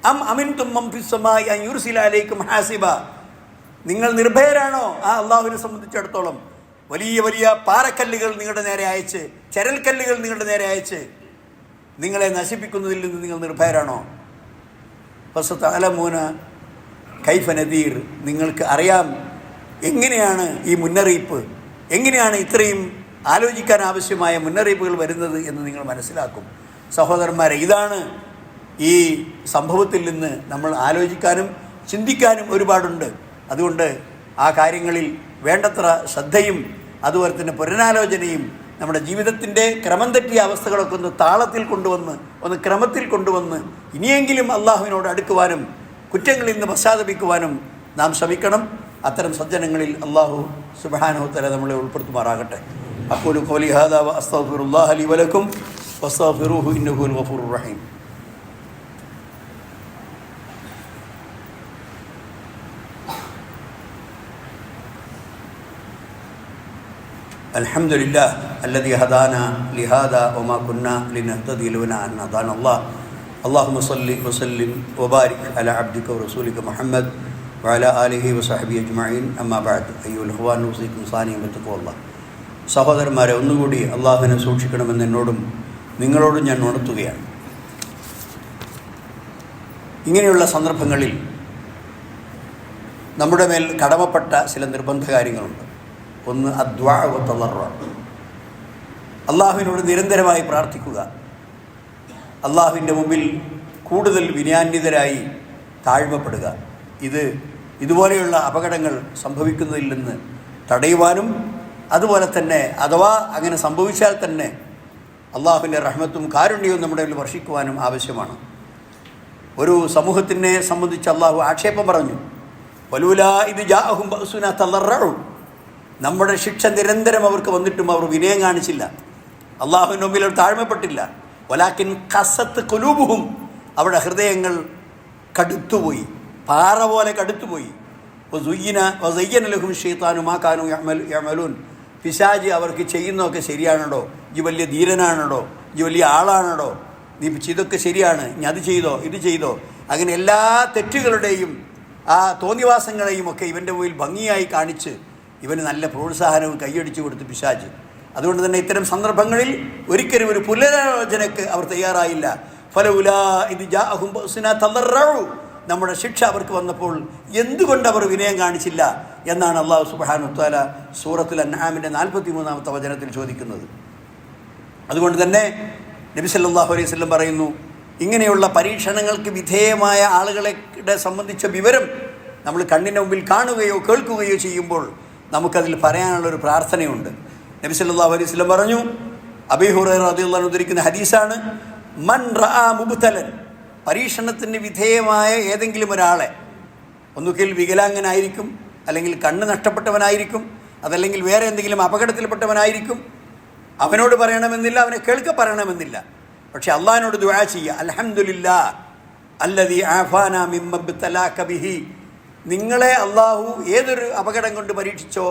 അം അമിൻതും മൻ ഫിസ് സമായി അൻ യുർസില അലൈക്കും ഹാസിബ, നിങ്ങൾ നിർഭയരാണോ? ആ അള്ളാഹുവിനെ സംബന്ധിച്ചിടത്തോളം വലിയ വലിയ പാറക്കല്ലുകൾ നിങ്ങളുടെ നേരെ അയച്ച്, ചരൽക്കല്ലുകൾ നിങ്ങളുടെ നേരെ അയച്ച് നിങ്ങളെ നശിപ്പിക്കുന്നതിൽ നിന്ന് നിങ്ങൾ നിർഭയരാണോ? ഫസതഅലമൂന കൈഫ നദീർ, നിങ്ങൾക്ക് അറിയാം എങ്ങനെയാണ് ഈ മുന്നറിയിപ്പ്, എങ്ങനെയാണ് ഇത്രയും ആലോചിക്കാൻ ആവശ്യമായ മുന്നറിയിപ്പുകൾ വരുന്നത് എന്ന് നിങ്ങൾ മനസ്സിലാക്കും. സഹോദരന്മാരെ, ഇതാണ് ഈ സംഭവത്തിൽ നിന്ന് നമ്മൾ ആലോചിക്കാനും ചിന്തിക്കാനും ഒരുപാടുണ്ട്. അതുകൊണ്ട് ആ കാര്യങ്ങളിൽ വേണ്ടത്ര ശ്രദ്ധയും അതുപോലെ തന്നെ പുനരാലോചനയും നമ്മുടെ ജീവിതത്തിൻ്റെ ക്രമം തെറ്റിയ അവസ്ഥകളൊക്കെ ഒന്ന് താളത്തിൽ കൊണ്ടുവന്ന്, ഒന്ന് ക്രമത്തിൽ കൊണ്ടുവന്ന് ഇനിയെങ്കിലും അള്ളാഹുവിനോട് അടുക്കുവാനും കുറ്റങ്ങളിൽ നിന്ന് പശ്ചാത്തപിക്കുവാനും നാം ശ്രമിക്കണം. അത്തരം സജ്ജനങ്ങളിൽ അള്ളാഹു സുബ്ഹാനഹു വ തആല നമ്മളെ ഉൾപ്പെടുത്തുമാറാകട്ടെ. അഖൂലു ഖൗലി ഹാദാ വ അസ്തഗ്ഫിറുല്ലാഹ ലി വ ലക്കും വസ്തഗ്ഫിറൂഹു ഇന്നഹു ഹുവൽ ഗഫൂറുർ റഹീം. അൽഹംദുലില്ലാഹ് അല്ലദീ ഹദാനാ ലിഹാദാ വമാ കുന്നാ ലിനഹ്തദിയ ലൗലാ അൻ ഹദാനാ അല്ലാഹ്. അല്ലാഹുമ്മ സ്വല്ലി വസല്ലിം വബാരിക് അലാ അബ്ദിക വറസൂലിക മുഹമ്മദ് വഅലാ ആലിഹി വസഹ്ബിഹി അജ്മഈൻ. അമ്മാ ബഅദ്. അയ്യുൽ ഇഖ്വാൻ ഉസീകും സാനിയം ബിത്തഖ്വല്ലാഹ്. സഹോദരന്മാരെ, ഒന്നുകൂടി അള്ളാഹുവിനെ സൂക്ഷിക്കണമെന്ന് എന്നോടും നിങ്ങളോടും ഞാൻ ഉണർത്തുകയാണ്. ഇങ്ങനെയുള്ള സന്ദർഭങ്ങളിൽ നമ്മുടെ മേൽ കടമപ്പെട്ട ചില നിർബന്ധ കാര്യങ്ങളുണ്ട്. ഒന്ന് അദ്വാ വ തളർറ, അള്ളാഹുവിനോട് നിരന്തരമായി പ്രാർത്ഥിക്കുക, അള്ളാഹുവിൻ്റെ മുമ്പിൽ കൂടുതൽ വിനയാന്വിതരായി താഴ്മപ്പെടുക. ഇതുപോലെയുള്ള അപകടങ്ങൾ സംഭവിക്കുന്നതിൽ നിന്ന് തടയുവാനും അതുപോലെ തന്നെ അഥവാ അങ്ങനെ സംഭവിച്ചാൽ തന്നെ അള്ളാഹുവിൻ്റെ റഹ്മത്തും കാരുണ്യവും നമ്മുടെ മേൽ വർഷിക്കുവാനും ആവശ്യമാണ്. ഒരു സമൂഹത്തിനെ സംബന്ധിച്ച് അള്ളാഹു ആക്ഷേപം പറഞ്ഞു, വലൂലാ ഇദ് ജാഅഹും ബഅസുനാ തളർറഉ, നമ്മുടെ ശിക്ഷ നിരന്തരം അവർക്ക് വന്നിട്ടും അവർ വിനയം കാണിച്ചില്ല, അള്ളാഹുവിൻ്റെ മുമ്പിൽ അവർ താഴ്മപ്പെട്ടില്ല. വലാകിൻ ഖസത്ത് ഖുലൂബുഹും, അവരുടെ ഹൃദയങ്ങൾ കടുത്തുപോയി, പാറ പോലെ കടുത്തുപോയി. വസയ്യന ലഹും ശൈത്താനു മാ കാനൂ യഅമലൂൻ, പിശാച് അവർക്ക് ചെയ്യുന്നതൊക്കെ ശരിയാണോ, ഈ വലിയ ധീരനാണോ, ഈ വലിയ ആളാണോ, നീ ഇതൊക്കെ ശരിയാണ്, ഇനി അത് ചെയ്തോ ഇത് ചെയ്തോ, അങ്ങനെ എല്ലാ തെറ്റുകളുടെയും ആ തോന്നിവാസങ്ങളെയും ഒക്കെ ഇവൻ്റെ മുമ്പിൽ ഭംഗിയായി കാണിച്ച് ഇവന് നല്ല പ്രോത്സാഹനവും കൈയടിച്ചു കൊടുത്ത് പിശാച്. അതുകൊണ്ട് തന്നെ ഇത്തരം സന്ദർഭങ്ങളിൽ ഒരിക്കലും ഒരു പുനരാലോചനയ്ക്ക് അവർ തയ്യാറായില്ല. ഫലൗലാ ഇദ് ജാഅഹും ബഅസുനാ തളർറഉ, നമ്മുടെ ശിക്ഷ അവർക്ക് വന്നപ്പോൾ എന്തുകൊണ്ട് അവർ വിനയം കാണിച്ചില്ല എന്നാണ് അല്ലാഹു സുബ്ഹാനഹു വ തആല സൂറത്തുൽ അൻആമിൻ്റെ 43-ാമത്തെ വചനത്തിൽ ചോദിക്കുന്നത്. അതുകൊണ്ട് തന്നെ നബി സല്ലല്ലാഹു അലൈഹി വസല്ലം പറയുന്നു, ഇങ്ങനെയുള്ള പരീക്ഷണങ്ങൾക്ക് വിധേയമായ ആളുകളെ സംബന്ധിച്ച വിവരം നമ്മൾ കണ്ണിൻ്റെ മുമ്പിൽ കാണുകയോ കേൾക്കുകയോ ചെയ്യുമ്പോൾ നമുക്കതിൽ പറയാനുള്ളൊരു പ്രാർത്ഥനയുണ്ട്. നബി സല്ലല്ലാഹു അലൈഹി വസല്ലം പറഞ്ഞു, അബീ ഹുറൈറ റളിയല്ലാഹു അൻഹു ഉദ്ധരിക്കുന്ന ഹദീസാണ്, മൻ റആ മുബ്തലൻ, പരീക്ഷണത്തിന് വിധേയമായ ഏതെങ്കിലും ഒരാളെ, ഒന്നുകിൽ വികലാംഗനായിരിക്കും, അല്ലെങ്കിൽ കണ്ണ് നഷ്ടപ്പെട്ടവനായിരിക്കും, അതല്ലെങ്കിൽ വേറെ എന്തെങ്കിലും അപകടത്തിൽപ്പെട്ടവനായിരിക്കും. അവനോട് പറയണമെന്നില്ല, അവനെ കേൾക്ക പറയണമെന്നില്ല, പക്ഷെ അള്ളാഹിനോട് ദുആ ചെയ്യുക, അൽഹംദുലില്ലാഹ് അല്ലദീ ആഫാനാ മിമ്മ ഇബ്തലാക ബിഹി, നിങ്ങളെ അള്ളാഹു ഏതൊരു അപകടം കൊണ്ട് പരീക്ഷിച്ചോ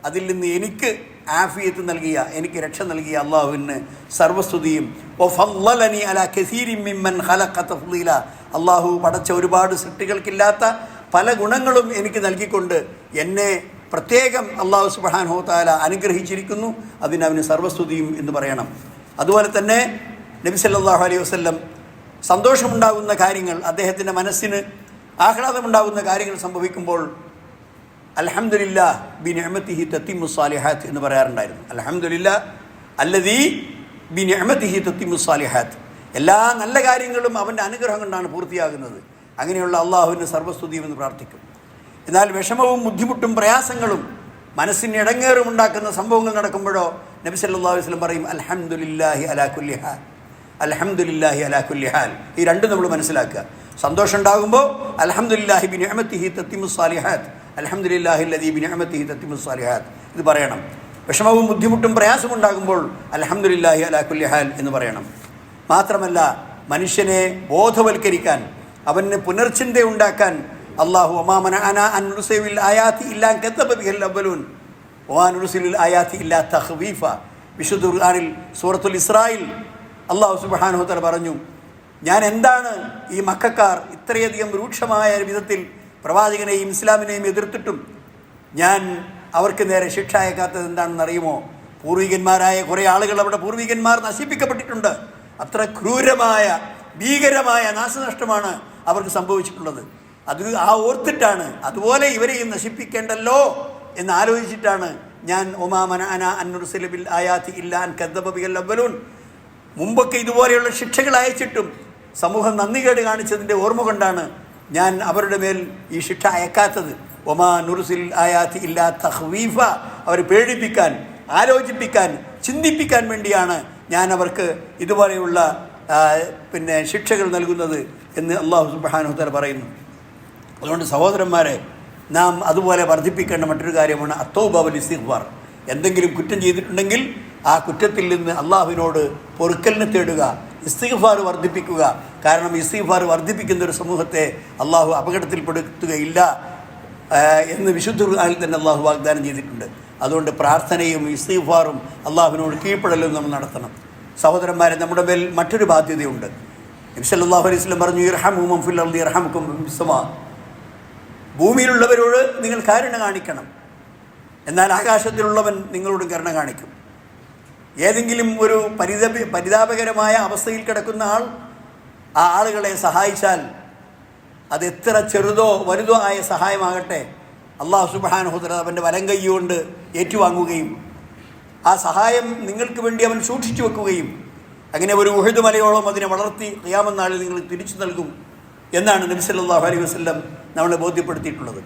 അതിൽ നിന്ന് എനിക്ക് ആഫിയത്ത് നൽകിയ, എനിക്ക് രക്ഷ നൽകിയ അള്ളാഹുവിന് സർവസ്തുതിയും. വഫളലനി അലാ കസീരിൻ മിമ്മൻ ഖലഖ തഫ്ളീല, അള്ളാഹു പടച്ച ഒരുപാട് സൃഷ്ടികൾക്കില്ലാത്ത പല ഗുണങ്ങളും എനിക്ക് നൽകിക്കൊണ്ട് എന്നെ പ്രത്യേകം അള്ളാഹു സുബ്ഹാനഹു വ തആല അനുഗ്രഹിച്ചിരിക്കുന്നു, അതിനവന് സർവസ്തുതിയും എന്ന് പറയണം. അതുപോലെ തന്നെ നബി സല്ലല്ലാഹു അലൈഹി വസല്ലം സന്തോഷമുണ്ടാകുന്ന കാര്യങ്ങൾ, അദ്ദേഹത്തിൻ്റെ മനസ്സിന് ആഹ്ലാദമുണ്ടാകുന്ന കാര്യങ്ങൾ സംഭവിക്കുമ്പോൾ അൽഹംദുലില്ലാഹ് ബിനിഅമതിഹി തത്തിമ്മു സ്വാലിഹാത്ത് എന്ന് പറയാറുണ്ടായിരുന്നു. അൽഹംദുലില്ലാഹ് അല്ലദീ ബിനിഅമതിഹി തത്തിമ്മു സ്വാലിഹാത്ത്, എല്ലാ നല്ല കാര്യങ്ങളും അവൻ്റെ അനുഗ്രഹം കൊണ്ടാണ് പൂർത്തിയാകുന്നത്. അങ്ങനെയുള്ള അള്ളാഹുവിന് സർവസ്തുതിയും എന്ന് പ്രാർത്ഥിക്കും. എന്നാൽ വിഷമവും ബുദ്ധിമുട്ടും പ്രയാസങ്ങളും മനസ്സിന് ഇടങ്ങേറും ഉണ്ടാക്കുന്ന സംഭവങ്ങൾ നടക്കുമ്പോഴോ നബി സല്ലല്ലാഹു അലൈഹി വസല്ലം പറയും, അൽഹംദുലില്ലാഹി അലാ കുല്ലി ഹാൽ, അൽഹംദുലില്ലാഹി അലാ കുല്ലി ഹാൽ. ഈ രണ്ടും നമ്മൾ മനസ്സിലാക്കുക. സന്തോഷം ഉണ്ടാകുമ്പോൾ അൽഹംദുലില്ലാഹി ബിനിഅമതിഹി തത്തിമ്മു സ്വാലിഹാത്ത്, അൽഹംദുലില്ലാഹി അല്ലദീ ബിനിഅമതിഹി തത്തിമ്മു സ്വാലിഹാത്ത് ഇത് പറയണം. വിഷമവും ബുദ്ധിമുട്ടും പ്രയാസവും ഉണ്ടാകുമ്പോൾ അൽഹംദുലില്ലാഹി അലാ കുല്ലി ഹാൽ എന്ന് പറയണം. മാത്രമല്ല, മനുഷ്യനെ ബോധവൽക്കരിക്കാൻ, അവന് പുനർചിന്ത ഉണ്ടാക്കാൻ അല്ലാഹു വമാ മനഅനാ അൻ നുർസില ആയാതി ഇല്ലാ കദ്ദബ ബിഹിൽ അവ്വലൂൻ വമാ നുർസിലുൽ ആയാതി ഇല്ലാ തഖ്വീഫ. വിശുദ്ധ ഖുർആനിൽ സൂറത്തുൽ ഇസ്രായിൽ അല്ലാഹു സുബ്ഹാനഹു വ തആല പറഞ്ഞു, ഞാൻ എന്താണ് ഈ മക്കക്കാർ ഇത്രയധികം രൂക്ഷമായ വിധത്തിൽ പ്രവാചകനെയും ഇസ്ലാമിനെയും എതിർത്തിട്ടും ഞാൻ അവർക്ക് നേരെ ശിക്ഷ അയക്കാത്തത് എന്താണെന്ന് അറിയുമോ? പൂർവികന്മാരായ കുറേ ആളുകൾ, അവിടെ പൂർവികന്മാർ നശിപ്പിക്കപ്പെട്ടിട്ടുണ്ട്. അത്ര ക്രൂരമായ ഭീകരമായ നാശനഷ്ടമാണ് അവർക്ക് സംഭവിച്ചിട്ടുള്ളത്. അത് ഓർത്തിട്ടാണ്, അതുപോലെ ഇവരെയും നശിപ്പിക്കേണ്ടല്ലോ എന്ന് ആലോചിച്ചിട്ടാണ് ഞാൻ ഒമാ മനഅന അൻ നുർസില ബിൽ ആയാതി ഇല്ലാ അൻ കദ്ദബ ബിൽ അവ്വലൂൻ, മുമ്പൊക്കെ ഇതുപോലെയുള്ള ശിക്ഷകൾ അയച്ചിട്ടും സമൂഹം നന്ദികേട് കാണിച്ചതിൻ്റെ ഓർമ്മ കൊണ്ടാണ് ഞാൻ അവരുടെ മേൽ ഈ ശിക്ഷ അയക്കാത്തത്. ഒമാ നുർസിൽ ആയാതി ഇല്ലാ തഖ്വീഫ, അവരെ പേടിപ്പിക്കാൻ, ആലോചിപ്പിക്കാൻ, ചിന്തിപ്പിക്കാൻ വേണ്ടിയാണ് ഞാൻ അവർക്ക് ഇതുപോലെയുള്ള ശിക്ഷകൾ നൽകുന്നത് എന്ന് അല്ലാഹു സുബ്ഹാനഹു വ തആല പറയുന്നു. അതുകൊണ്ട് സഹോദരന്മാരെ, നാം അതുപോലെ വർദ്ധിപ്പിക്കേണ്ട മറ്റൊരു കാര്യമാണ് അത്തൗബ വൽ ഇസ്തിഗ്ഫാർ. എന്തെങ്കിലും കുറ്റം ചെയ്തിട്ടുണ്ടെങ്കിൽ ആ കുറ്റത്തിൽ നിന്ന് അള്ളാഹുവിനോട് പൊറുക്കലിനെ തേടുക, ഇസ്തിഗ്ഫാർ വർദ്ധിപ്പിക്കുക. കാരണം ഇസ്തിഗ്ഫാർ വർദ്ധിപ്പിക്കുന്ന ഒരു സമൂഹത്തെ അള്ളാഹു അപകടത്തിൽപ്പെടുത്തുകയില്ല എന്ന് വിശുദ്ധ ഖുർആനിൽ തന്നെ അള്ളാഹു വാഗ്ദാനം ചെയ്തിട്ടുണ്ട്. അതുകൊണ്ട് പ്രാർത്ഥനയും ഇസ്തിഗ്ഫാറും അള്ളാഹുവിനോട് കീഴ്പ്പെടലും നമ്മൾ നടത്തണം. സഹോദരന്മാരെ, നമ്മുടെ മേൽ മറ്റൊരു ബാധ്യതയുണ്ട്. നബി സല്ലല്ലാഹു അലൈഹി വസല്ലം പറഞ്ഞു, ഇർഹമു മൻ ഫിൽ അർളി യർഹമുക്കും ഫിസ് സമാ. ഭൂമിയിലുള്ളവരോട് നിങ്ങൾ കരുണ കാണിക്കണം, എന്നാൽ ആകാശത്തിലുള്ളവൻ നിങ്ങളോട് കരുണ കാണിക്കും. ഏതെങ്കിലും ഒരു പരിതാപകരമായ അവസ്ഥയിൽ കിടക്കുന്ന ആ ആളുകളെ സഹായിച്ചാൽ അത് എത്ര ചെറുതോ വലുതോ ആയ സഹായമാകട്ടെ, അല്ലാഹു സുബ്ഹാനഹു വ തആല അവൻ്റെ വലം കൈ കൊണ്ട് ഏറ്റുവാങ്ങുകയും ആ സഹായം നിങ്ങൾക്ക് വേണ്ടി അവൻ സൂക്ഷിച്ചു വെക്കുകയും അങ്ങനെ ഒരു ഉഹദ് മലയോളം അതിനെ വളർത്തി ഖിയാമത്ത് നാളിൽ നിങ്ങൾ തിരിച്ചു നൽകും എന്നാണ് നബി സല്ലല്ലാഹു അലൈഹി വസല്ലം നമ്മളെ ബോധ്യപ്പെടുത്തിയിട്ടുള്ളത്.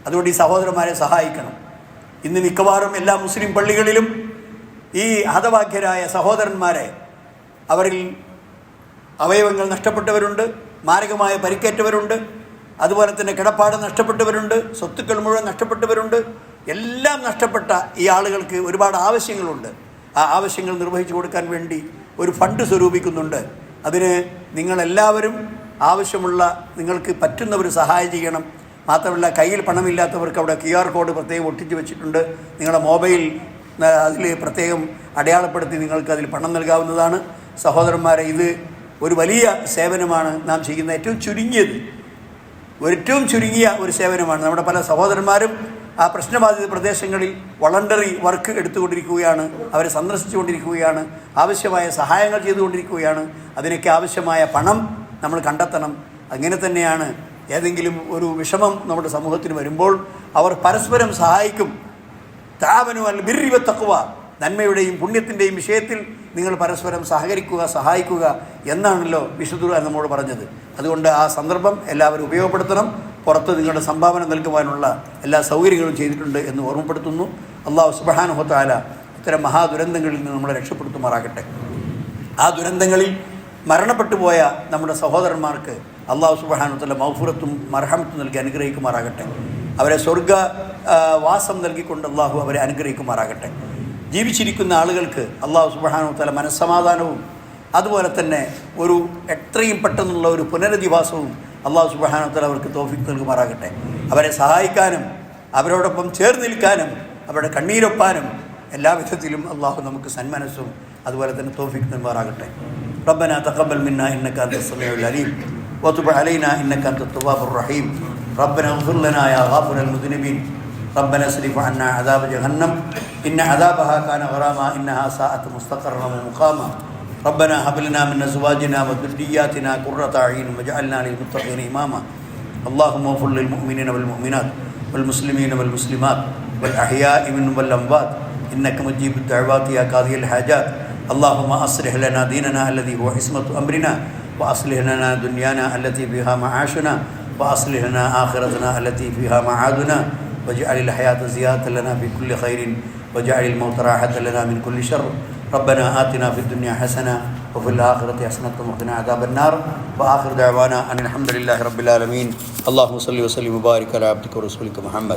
അതുകൊണ്ട് ഈ സഹോദരന്മാരെ സഹായിക്കണം. ഇന്ന് മിക്കവാറും എല്ലാ മുസ്ലിം പള്ളികളിലും ഈ ഹതഭാഗ്യരായ സഹോദരന്മാരെ, അവരിൽ അവയവങ്ങൾ നഷ്ടപ്പെട്ടവരുണ്ട്, മാരകമായ പരിക്കേറ്റവരുണ്ട്, അതുപോലെ തന്നെ കിടപ്പാട് നഷ്ടപ്പെട്ടവരുണ്ട്, സ്വത്തുക്കൾ മുഴുവൻ നഷ്ടപ്പെട്ടവരുണ്ട്. എല്ലാം നഷ്ടപ്പെട്ട ഈ ആളുകൾക്ക് ഒരുപാട് ആവശ്യങ്ങളുണ്ട്. ആ ആവശ്യങ്ങൾ നിർവഹിച്ചു കൊടുക്കാൻ വേണ്ടി ഒരു ഫണ്ട് സ്വരൂപിക്കുന്നുണ്ട്. അതിന് നിങ്ങളെല്ലാവരും ആവശ്യമുള്ള, നിങ്ങൾക്ക് പറ്റുന്നവർ സഹായം ചെയ്യണം. മാത്രമല്ല, കയ്യിൽ പണമില്ലാത്തവർക്ക് അവിടെ QR കോഡ് പ്രത്യേകം ഒട്ടിച്ച് വെച്ചിട്ടുണ്ട്. നിങ്ങളുടെ മൊബൈൽ അതിൽ പ്രത്യേകം അടയാളപ്പെടുത്തി നിങ്ങൾക്ക് അതിൽ പണം നൽകാവുന്നതാണ്. സഹോദരന്മാരെ, ഇത് ഒരു വലിയ സേവനമാണ് നാം ചെയ്യുന്ന ഏറ്റവും ചുരുങ്ങിയ ഒരു സേവനമാണ്. നമ്മുടെ പല സഹോദരന്മാരും ആ പ്രശ്നബാധിത പ്രദേശങ്ങളിൽ വളണ്ടറി വർക്ക് എടുത്തുകൊണ്ടിരിക്കുകയാണ്, അവരെ സന്ദർശിച്ചുകൊണ്ടിരിക്കുകയാണ്, ആവശ്യമായ സഹായങ്ങൾ ചെയ്തുകൊണ്ടിരിക്കുകയാണ്. അതിനൊക്കെ ആവശ്യമായ പണം നമ്മൾ കണ്ടെത്തണം. അങ്ങനെ തന്നെയാണ് ഏതെങ്കിലും ഒരു വിഷമം നമ്മുടെ സമൂഹത്തിന് വരുമ്പോൾ അവർ പരസ്പരം സഹായിക്കും. തആവനു അൽ ബിർരി വത്തഖ്വ, നന്മയുടെയും പുണ്യത്തിൻ്റെയും വിഷയത്തിൽ നിങ്ങൾ പരസ്പരം സഹായിക്കുക എന്നാണല്ലോ വിശുദ്ധ ഖുർആൻ നമ്മോട് പറഞ്ഞത്. അതുകൊണ്ട് ആ സന്ദർഭം എല്ലാവരും ഉപയോഗപ്പെടുത്തണം. പുറത്ത് നിങ്ങളുടെ സംഭാവന നൽകുവാനുള്ള എല്ലാ സൗകര്യങ്ങളും ചെയ്തിട്ടുണ്ട് എന്ന് ഓർമ്മപ്പെടുത്തുന്നു. അല്ലാഹു സുബ്ഹാനഹു വ തആല ഇത്തരം മഹാദുരന്തങ്ങളിൽ നിന്ന് നമ്മളെ രക്ഷപ്പെടുത്തുമാറാകട്ടെ. ആ ദുരന്തങ്ങളിൽ മരണപ്പെട്ടു പോയ നമ്മുടെ സഹോദരന്മാർക്ക് അല്ലാഹു സുബ്ഹാനഹു വ തആല മഗ്ഫിറത്തും മർഹമത്തും നൽകി അനുഗ്രഹിക്കുമാറാകട്ടെ. അവരെ സ്വർഗ്ഗവാസം നൽകിക്കൊണ്ട് അല്ലാഹു അവരെ അനുഗ്രഹിക്കുമാറാകട്ടെ. ജീവിച്ചിരിക്കുന്ന ആളുകൾക്ക് അല്ലാഹു സുബ്ഹാനഹു വ തആല മനസ്സമാധാനവും അതുപോലെ തന്നെ ഒരു എത്രയും പെട്ടെന്നുള്ള ഒരു പുനരധിവാസവും അല്ലാഹു സുബ്ഹാനഹു വ തആല അവർക്ക് തൗഫീഖ് നൽകുമാറാകട്ടെ. അവരെ സഹായിക്കാനും അവരോടൊപ്പം ചേർന്ന് നിൽക്കാനും അവരുടെ കണ്ണീരൊപ്പാനും എല്ലാ വിധത്തിലും അല്ലാഹു നമുക്ക് സന്മനസ്സും അതുപോലെ തന്നെ തൗഫീഖ് നൽകുമാറാകട്ടെ. ربنا تقبل منا إنك أنت السميع العليم وتب علينا إنك أنت التواب الرحيم. ربنا اغفر لنا يا غافر المذنبين. ربنا اصرف عنا عذاب جهنم إن عذابها كان غراما إنها ساءت مستقرا ومقاما. ربنا هب لنا من أزواجنا وذرياتنا قرة أعين واجعلنا للمتقين إماما. اللهم اغفر للمؤمنين والمؤمنات والمسلمين والمسلمات والأحياء منهم والأموات إنك مجيب الدعوات يا قاضي الحاجات. اللهم أصلح لنا ديننا الذي هو عصمة أمرنا وأصلح لنا دنيانا التي فيها معاشنا وأصلح لنا آخرتنا التي فيها معادنا واجعل الحياة زيادة لنا في كل خير واجعل الموت راحة لنا من كل شر. ربنا آتنا في الدنيا حسنة وفي الآخرة حسنة وقنا عذاب النار. وآخر دعوانا أن الحمد لله رب العالمين. اللهم صل وسلم وبارك على عبدك ورسولك محمد.